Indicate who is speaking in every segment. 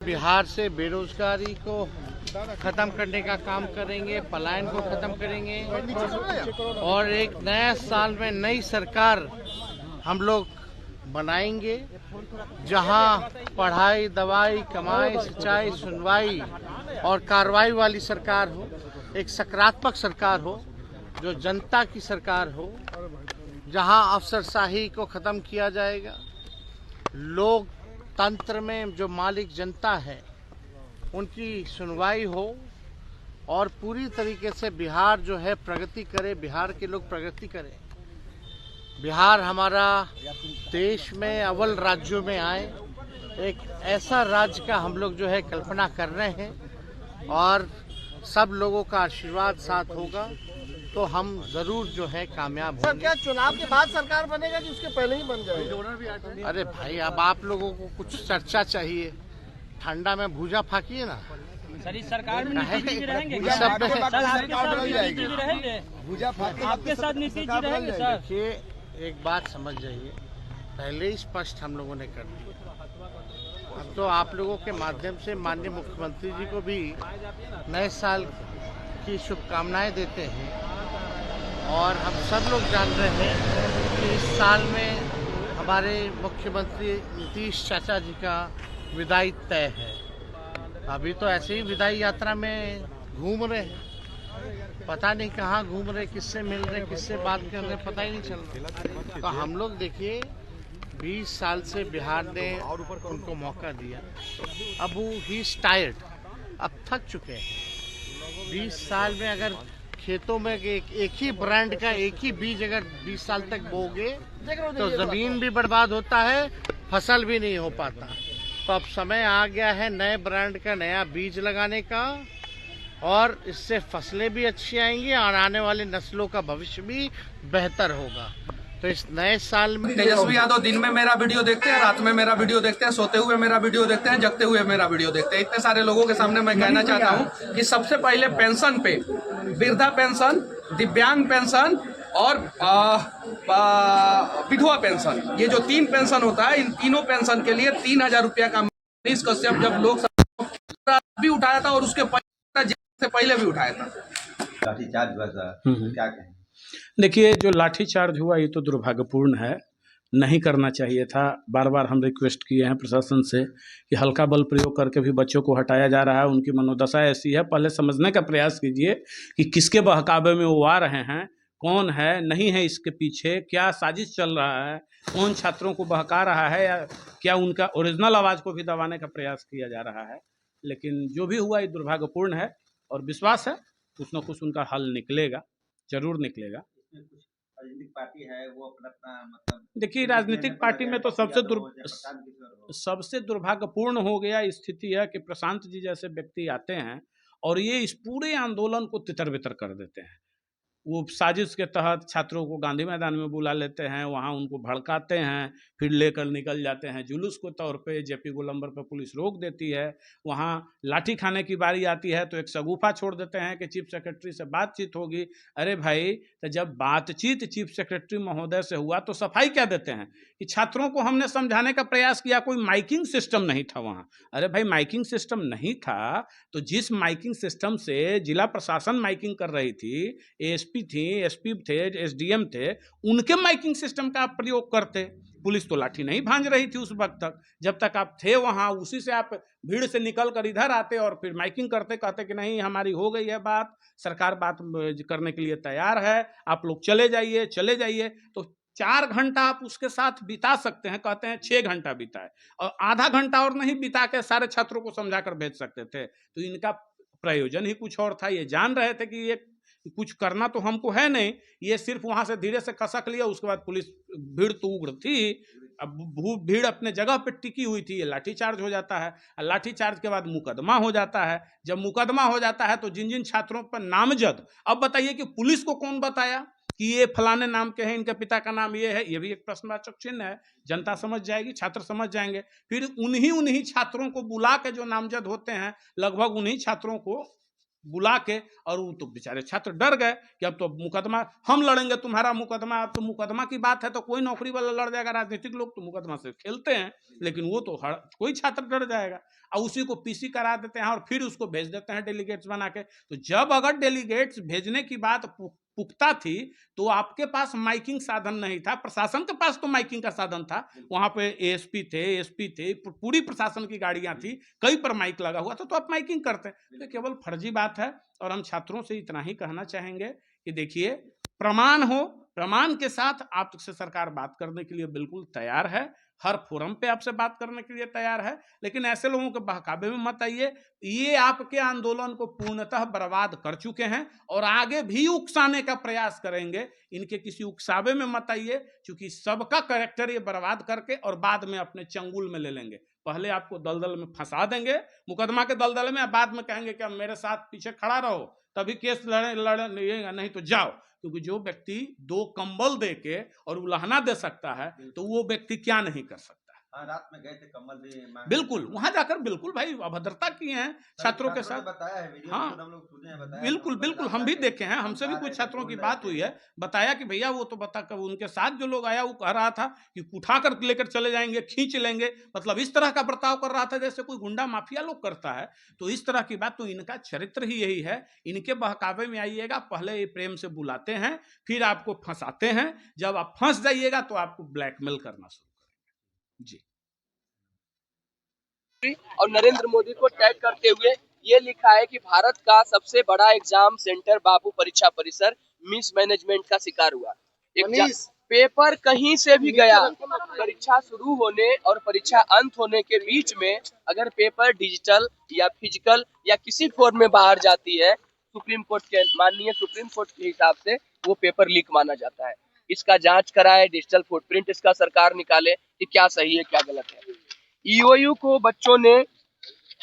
Speaker 1: बिहार से बेरोजगारी को खत्म करने का काम करेंगे, पलायन को खत्म करेंगे और एक नया साल में नई सरकार हम लोग बनाएंगे जहां पढ़ाई, दवाई, कमाई, सिंचाई, सुनवाई और कार्रवाई वाली सरकार हो, एक सकारात्मक सरकार हो, जो जनता की सरकार हो, जहां अफसरशाही को खत्म किया जाएगा। लोकतंत्र में जो मालिक जनता है उनकी सुनवाई हो और पूरी तरीके से बिहार जो है प्रगति करे, बिहार के लोग प्रगति करें। बिहार हमारा देश में अव्वल राज्यों में आए, एक ऐसा राज्य का हम लोग जो है कल्पना कर रहे हैं और सब लोगों का आशीर्वाद साथ होगा तो हम जरूर जो है कामयाब होंगे।
Speaker 2: सर, क्या चुनाव के बाद सरकार बनेगा कि उसके पहले ही बन जाएगा?
Speaker 1: अरे भाई, अब आप लोगों को कुछ चर्चा चाहिए, ठंडा में भूजा फाकिए ना।
Speaker 3: सर, इस सरकार में नीतीश जी रहेंगे
Speaker 1: इस सब में
Speaker 3: सर, आपके साथ नीतीश जी रहेंगे? आपके साथ नीतीश जी रहेंगे सर?
Speaker 1: देखिए, एक बात समझ जाइए, पहले ही स्पष्ट हम लोगों ने कर दिया। अब तो आप लोगों के माध्यम से माननीय मुख्यमंत्री जी को भी नए साल की शुभकामनाएं देते हैं और हम सब लोग जान रहे हैं कि इस साल में हमारे मुख्यमंत्री नीतीश चाचा जी का विदाई तय है। अभी तो ऐसे ही विदाई यात्रा में घूम रहे हैं, पता नहीं कहाँ घूम रहे, किससे मिल रहे, किससे बात कर रहे, पता ही नहीं चल रहा। तो हम लोग देखिए, 20 साल से बिहार ने उनको मौका दिया, अब वो ही टायर्ड, अब थक चुके हैं। 20 साल में अगर खेतों में एक ही ब्रांड का एक ही बीज अगर 20 साल तक बोगे तो जमीन भी बर्बाद होता है, फसल भी नहीं हो पाता। तो अब समय आ गया है नए ब्रांड का नया बीज लगाने का और इससे फसलें भी अच्छी आएंगी और आने वाली नस्लों का भविष्य भी बेहतर होगा। तो इस नए साल में
Speaker 4: तेजस्वी यादव दिन में मेरा वीडियो देखते हैं, रात में मेरा वीडियो देखते हैं, सोते हुए मेरा वीडियो देखते हैं, जगते हुए मेरा वीडियो देखते हैं। इतने सारे लोगों के सामने मैं कहना चाहता हूं कि सबसे पहले पेंशन पे, वृद्धा पेंशन, दिव्यांग पेंशन और विधवा पेंशन, ये जो 3 पेंशन होता है, इन तीनों पेंशन के लिए 3000 रुपया का मनीष कश्यप जब लोकसभा भी उठाया था और उसके पहले भी उठाया था।
Speaker 5: लाठीचार्ज हुआ था, क्या कहें?
Speaker 6: देखिए, जो लाठीचार्ज हुआ ये तो दुर्भाग्यपूर्ण है, नहीं करना चाहिए था। बार बार हम रिक्वेस्ट किए हैं प्रशासन से कि हल्का बल प्रयोग करके भी बच्चों को हटाया जा रहा है। उनकी मनोदशा ऐसी है, पहले समझने का प्रयास कीजिए कि किसके बहकावे में वो आ रहे हैं, कौन है, नहीं है इसके पीछे, क्या साजिश चल रहा है, कौन छात्रों को बहका रहा है या क्या उनका ओरिजिनल आवाज़ को भी दबाने का प्रयास किया जा रहा है। लेकिन जो भी हुआ ये दुर्भाग्यपूर्ण है और विश्वास है कुछ न कुछ उनका हल निकलेगा, जरूर निकलेगा।
Speaker 5: राजनीतिक पार्टी है वो अपना मतलब,
Speaker 6: देखिए, राजनीतिक पार्टी में तो सबसे दुर्भाग्यपूर्ण हो गया स्थिति है कि प्रशांत जी जैसे व्यक्ति आते हैं और ये इस पूरे आंदोलन को तितर बितर कर देते हैं। वो साजिश के तहत छात्रों को गांधी मैदान में बुला लेते हैं, वहाँ उनको भड़काते हैं, फिर लेकर निकल जाते हैं जुलूस के तौर पे। जेपी गोलंबर पर पुलिस रोक देती है, वहाँ लाठी खाने की बारी आती है तो एक शगुफा छोड़ देते हैं कि चीफ सेक्रेटरी से बातचीत होगी। अरे भाई, तो जब बातचीत चीफ सेक्रेटरी महोदय से हुआ तो सफाई क्या देते हैं कि छात्रों को हमने समझाने का प्रयास किया, कोई माइकिंग सिस्टम नहीं था वहाँ। अरे भाई, माइकिंग सिस्टम नहीं था तो जिस माइकिंग सिस्टम से जिला प्रशासन माइकिंग कर रही थी, एएसपी थी, एसपी थे, एसडीएम थे, उनके माइकिंग सिस्टम का आप प्रयोग करते। पुलिस तो लाठी नहीं भांज रही थी उस वक्त तक, जब तक आप थे वहां। उसी से आप भीड़ से निकल कर इधर आते और फिर माइकिंग करते, कहते कि नहीं हमारी हो गई है बात, सरकार बात करने के लिए तैयार है, आप लोग चले जाइए चले जाइए। तो 4 घंटा आप उसके साथ बिता सकते हैं, कहते हैं 6 घंटा बिताए और आधा घंटा और नहीं बिता के सारे छात्रों को समझा कर भेज सकते थे। तो इनका प्रयोजन ही कुछ और था। ये जान रहे थे कि ये कुछ करना तो हमको है नहीं, ये सिर्फ वहां से धीरे से खसक लिया। उसके बाद पुलिस, भीड़ तो उग्र थी, अब भीड़ अपने जगह पे टिकी हुई थी, ये लाठीचार्ज हो जाता है। लाठीचार्ज के बाद मुकदमा हो जाता है। जब मुकदमा हो जाता है तो जिन जिन छात्रों पर नामजद, अब बताइए कि पुलिस को कौन बताया कि ये फलाने नाम के हैं, इनके पिता का नाम ये है, ये भी एक प्रश्नवाचक चिन्ह है। जनता समझ जाएगी, छात्र समझ जाएंगे। फिर उन्हीं छात्रों को बुला के जो नामजद होते हैं, लगभग उन्हीं छात्रों को बुला के, और वो तो बेचारे छात्र डर गए कि अब तो मुकदमा हम लड़ेंगे तुम्हारा मुकदमा। अब तो मुकदमा की बात है तो कोई नौकरी वाला लड़ जाएगा, राजनीतिक लोग तो मुकदमा से खेलते हैं, लेकिन वो तो कोई छात्र डर जाएगा और उसी को पीसी करा देते हैं और फिर उसको भेज देते हैं डेलीगेट्स बना के। तो जब अगर डेलीगेट्स भेजने की बात पुख्ता थी तो आपके पास माइकिंग साधन नहीं था, प्रशासन के पास तो माइकिंग का साधन था, वहां पे एएसपी थे, एसपी थे, पूरी प्रशासन की गाड़ियां थी, कई पर माइक लगा हुआ था, तो आप माइकिंग करते। तो केवल फर्जी बात है और हम छात्रों से इतना ही कहना चाहेंगे कि देखिए, प्रमाण हो, प्रमाण के साथ आपसे सरकार बात करने के लिए बिल्कुल तैयार है, हर फोरम पे आपसे बात करने के लिए तैयार है, लेकिन ऐसे लोगों के बहकावे में मत आइए। ये आपके आंदोलन को पूर्णतः बर्बाद कर चुके हैं और आगे भी उकसाने का प्रयास करेंगे। इनके किसी उकसावे में मत आइए, क्योंकि सबका कैरेक्टर ये बर्बाद करके और बाद में अपने चंगुल में ले लेंगे। पहले आपको दलदल में फंसा देंगे, मुकदमा के दलदल में, बाद में कहेंगे कि अब मेरे साथ पीछे खड़ा रहो, तभी केस लड़ेगा, नहीं तो जाओ। क्योंकि जो व्यक्ति 2 कंबल दे के और उलाहना दे सकता है तो वो व्यक्ति क्या नहीं कर सकता।
Speaker 5: हाँ, रात में गए थे कम्बल भी मांगने।
Speaker 6: बिल्कुल, वहां जाकर बिल्कुल भाई अभद्रता की है छात्रों के साथ।
Speaker 5: बताया है वीडियो,
Speaker 6: हाँ,
Speaker 5: हम लोग खुद ने बताया,
Speaker 6: बिल्कुल बिल्कुल, हम भी देखे हैं, हमसे भी कुछ छात्रों की बात हुई है, बताया कि भैया वो तो बता कर उनके साथ जो लोग आया वो कह रहा था कि उठाकर लेकर चले जाएंगे, खींच लेंगे, मतलब इस तरह का बर्ताव कर रहा था जैसे कोई गुंडा माफिया लोग करता है। तो इस तरह की बात, तो इनका चरित्र ही यही है। इनके बहकावे में आइएगा, पहले ये प्रेम से बुलाते हैं, फिर आपको फंसाते हैं, जब आप फंस जाइएगा तो आपको ब्लैकमेल करना शुरू करेंगे। जी।
Speaker 3: और नरेंद्र मोदी को टैग करते हुए ये लिखा है कि भारत का सबसे बड़ा एग्जाम सेंटर बापू परीक्षा परिसर मिस मैनेजमेंट का शिकार हुआ। पेपर कहीं से भी गया, परीक्षा शुरू होने और परीक्षा अंत होने के बीच में अगर पेपर डिजिटल या फिजिकल या किसी फॉर्म में बाहर जाती है, सुप्रीम कोर्ट के माननीय सुप्रीम कोर्ट के हिसाब से वो पेपर लीक माना जाता है। इसका जांच कराए, डिजिटल फुटप्रिंट इसका सरकार निकाले कि क्या सही है क्या गलत है। ईओयू को बच्चों ने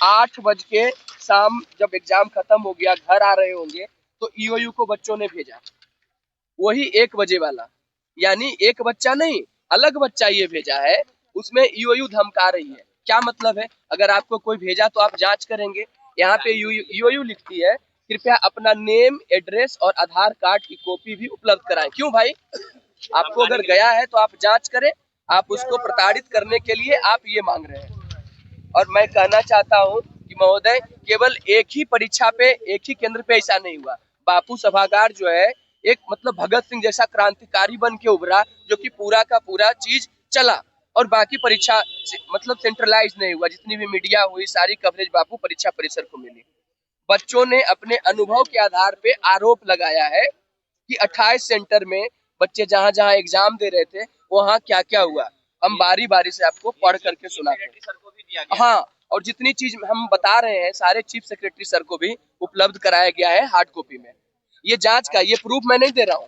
Speaker 3: 8 बज के शाम जब एग्जाम खत्म हो गया, घर आ रहे होंगे, तो ईओयू को बच्चों ने भेजा, वही 1 बजे वाला, यानी एक बच्चा नहीं अलग बच्चा ये भेजा है, उसमें ईओयू धमका रही है। क्या मतलब है? अगर आपको कोई भेजा तो आप जांच करेंगे। यहाँ पे ईओयू लिखती है कृपया अपना नेम, एड्रेस और आधार कार्ड की कॉपी भी उपलब्ध कराएं। क्यों भाई? आपको अगर गया है तो आप जांच करें, आप उसको प्रताड़ित करने के लिए आप ये मांग रहे हैं। और मैं कहना चाहता हूं कि महोदय, केवल एक ही परीक्षा पे, एक ही केंद्र पे ऐसा नहीं हुआ। बापू सभागार जो है एक मतलब भगत सिंह जैसा क्रांतिकारी बन के उभरा, जो कि पूरा का पूरा चीज चला, और बाकी परीक्षा मतलब सेंट्रलाइज नहीं हुआ। जितनी भी मीडिया हुई सारी कवरेज बापू परीक्षा परिसर को मिली। बच्चों ने अपने अनुभव के आधार पे आरोप लगाया है कि 28 सेंटर में बच्चे जहां जहां एग्जाम दे रहे थे वहां क्या क्या हुआ। हम बारी बारी से आपको पढ़ करके सुनाते हैं। हाँ, और जितनी चीज हम बता रहे हैं सारे चीफ सेक्रेटरी सर को भी उपलब्ध कराया गया है हार्ड कॉपी में। ये जांच का, ये प्रूफ मैं नहीं दे रहा हूँ,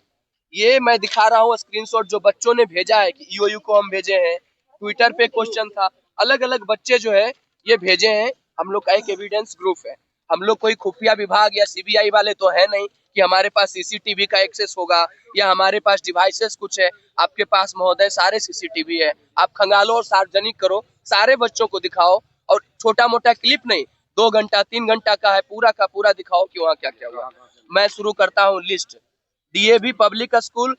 Speaker 3: ये मैं दिखा रहा हूँ स्क्रीनशॉट जो बच्चों ने भेजा है कि ईओयू को हम भेजे हैं। ट्विटर पे क्वेश्चन था, अलग अलग बच्चे जो है ये भेजे हैं। हम लोग का एक एविडेंस ग्रुप है, हम लोग कोई खुफिया विभाग या सीबीआई वाले तो है नहीं कि हमारे पास सीसीटीवी का एक्सेस होगा या हमारे पास डिवाइसेस कुछ है। आपके पास महोदय सारे सीसीटीवी है, आप खंगालो और सार्वजनिक करो, सारे बच्चों को दिखाओ, और छोटा मोटा क्लिप नहीं, 2 घंटा 3 घंटा का है, पूरा का पूरा दिखाओ कि वहाँ क्या क्या हुआ। मैं शुरू करता हूँ लिस्ट। DAV public school